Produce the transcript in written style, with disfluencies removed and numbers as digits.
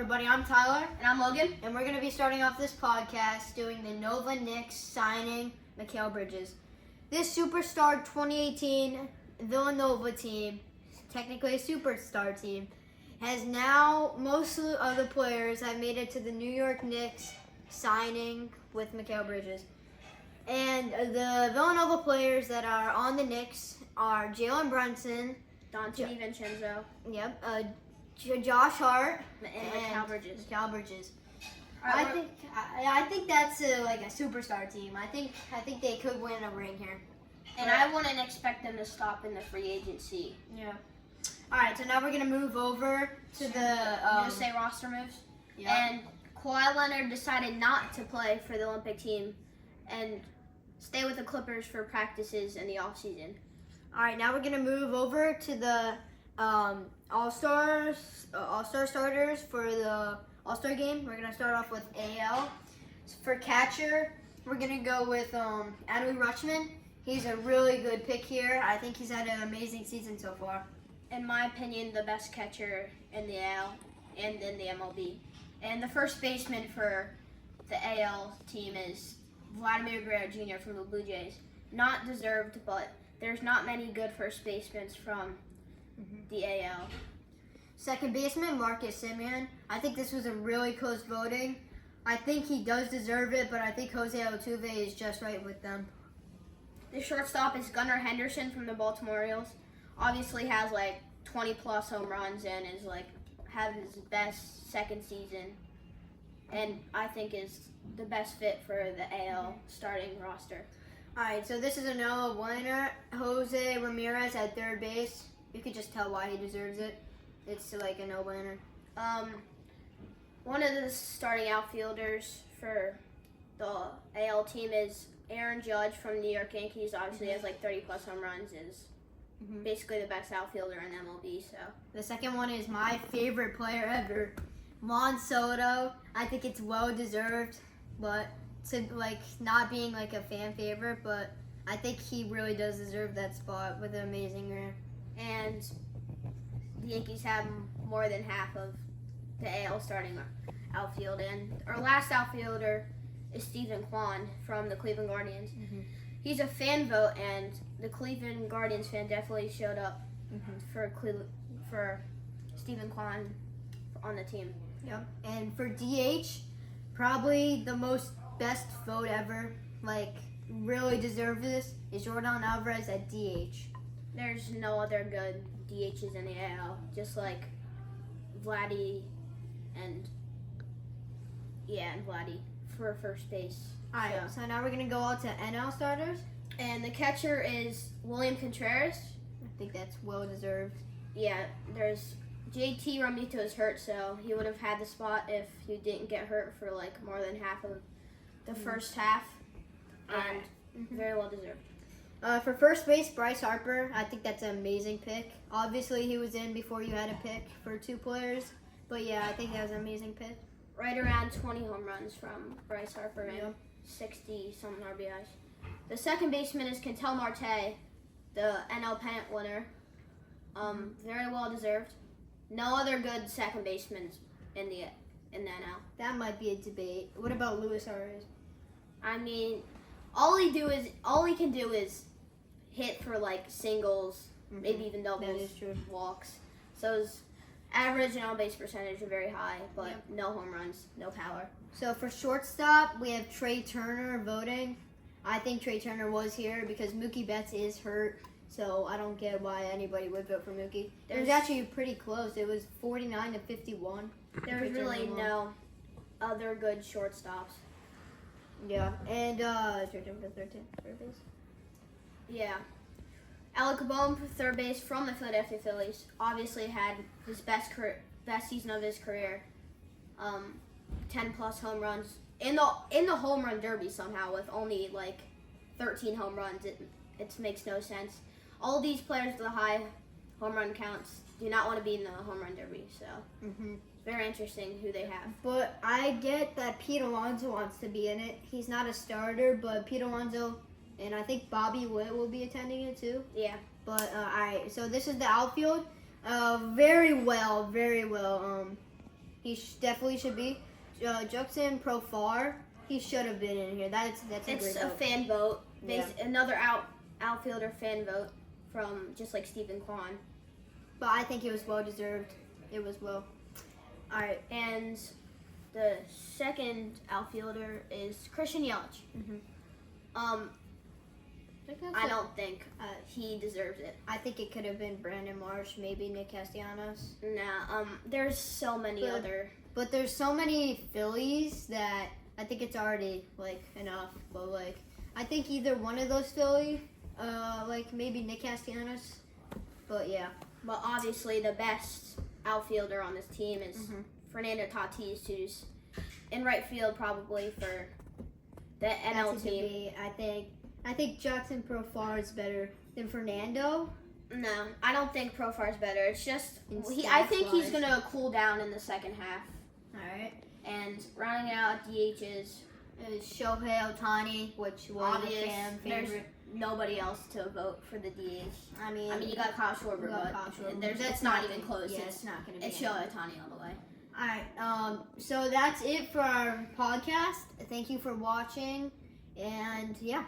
everybody. I'm Tyler. And I'm Logan. And we're going to be starting off this podcast doing the Nova Knicks signing Mikal Bridges. This Superstar 2018 Villanova team, technically a superstar team, has now, most of the players have made it to the New York Knicks signing with Mikal Bridges. And the Villanova players that are on the Knicks are Jalen Brunson, Dante DiVincenzo. Yep. Josh Hart And Mikal Bridges. Mikal Bridges. Right, I think that's like a superstar team. I think they could win a ring here. And I wouldn't expect them to stop in the free agency. Yeah. All right. So now we're gonna move over to the. Just say roster moves. Yep. And Kawhi Leonard decided not to play for the Olympic team and stay with the Clippers for practices in the offseason. All right. Now we're gonna move over to the All-Star starters for the All-Star game. We're gonna start off with AL. For catcher, we're gonna go with Adley Rutschman. He's a really good pick here. I think he's had an amazing season so far. In my opinion, the best catcher in the AL and in the MLB. And the first baseman for the AL team is Vladimir Guerrero Jr. from the Blue Jays. Not deserved, but there's not many good first basemen from the AL. Second baseman, Marcus Semien. I think this was a really close voting. I think he does deserve it, but I think Jose Altuve is just right with them. The shortstop is Gunnar Henderson from the Baltimore Orioles. Obviously has like 20 plus home runs and is have his best second season. And I think is the best fit for the AL starting roster. All right, so this is a no-winner. Jose Ramirez at third base. You could just tell why he deserves it. It's like a no-winner. One of the starting outfielders for the AL team is Aaron Judge from the New York Yankees. Obviously has like 30 plus home runs, is basically the best outfielder in MLB. So the second one is my favorite player ever, Juan Soto. I think it's well deserved, but to not being like a fan favorite, but I think he really does deserve that spot with an amazing career. And the Yankees have more than half of the AL starting outfield. And our last outfielder is Stephen Kwan from the Cleveland Guardians. He's a fan vote, and the Cleveland Guardians fan definitely showed up for Stephen Kwan on the team. Yep. And for DH, probably the best vote ever, really deserve this, is Jordan Alvarez at DH. There's no other good DHs in the AL, just like Vladdy and Vladdy for first base. Alright, so now we're going to go on to NL starters. And the catcher is William Contreras. I think that's well deserved. Yeah, there's JT Realmuto is hurt, so he would have had the spot if he didn't get hurt for more than half of the first half. And very well deserved. For first base, Bryce Harper. I think that's an amazing pick. Obviously, he was in before you had a pick for two players. But yeah, I think that was an amazing pick. Right around 20 home runs from Bryce Harper and 60-something RBIs. The second baseman is Ketel Marte, the NL pennant winner. Very well deserved. No other good second basemen in the NL. That might be a debate. What about Luis Arias? I mean, all he can do is hit for singles, maybe even doubles, that is true. Walks. So his average and on base percentage are very high, but no home runs, no power. So for shortstop, we have Trey Turner voting. I think Trey Turner was here because Mookie Betts is hurt, so I don't get why anybody would vote for Mookie. It was actually pretty close. It was 49 to 51. There's really no other good shortstops. Yeah, and it's your turn for third base. Yeah. Alec Boehm for third base from the Philadelphia Phillies. Obviously had his best season of his career. 10 plus home runs in the home run derby somehow with only 13 home runs. It makes no sense. All these players with the high home run counts do not want to be in the home run derby. So very interesting who they have. But I get that Pete Alonso wants to be in it. He's not a starter, but Pete Alonso and I think Bobby Witt will be attending it too. Yeah. But all right, so this is the outfield. Very well. Definitely should be. Juxon Profar, he should have been in here. That's a It's great a vote. fan vote. Yeah. Another outfielder fan vote from just like Stephen Kwan. But I think it was well deserved. It was well. All right, and the second outfielder is Christian Yelich. Mhm. I don't think he deserves it. I think it could have been Brandon Marsh, maybe Nick Castellanos. Nah, there's so many But- other. But there's so many Phillies that I think it's already like enough. But like I think either one of those Philly, like maybe Nick Castellanos. But yeah. But obviously, the best outfielder on this team is Mhm. Fernando Tatis, who's in right field probably for the NL That's a team. debate. I think Juxon Profar is better than Fernando. No, I don't think Profar's better. It's just In I think he's stats-wise. gonna cool down in the second half. All right. And rounding out DHs, Shohei Ohtani, which was Obvious. a fan There's favorite. nobody else to vote for the DH. I mean, I mean, you got Kyle Schwarber, you got but Kyle Schwarber. there's That's it's not gonna- even close. Yeah, it's not going to be. it's Shohei Ohtani all the way. All right. So that's it for our podcast. Thank you for watching, and yeah.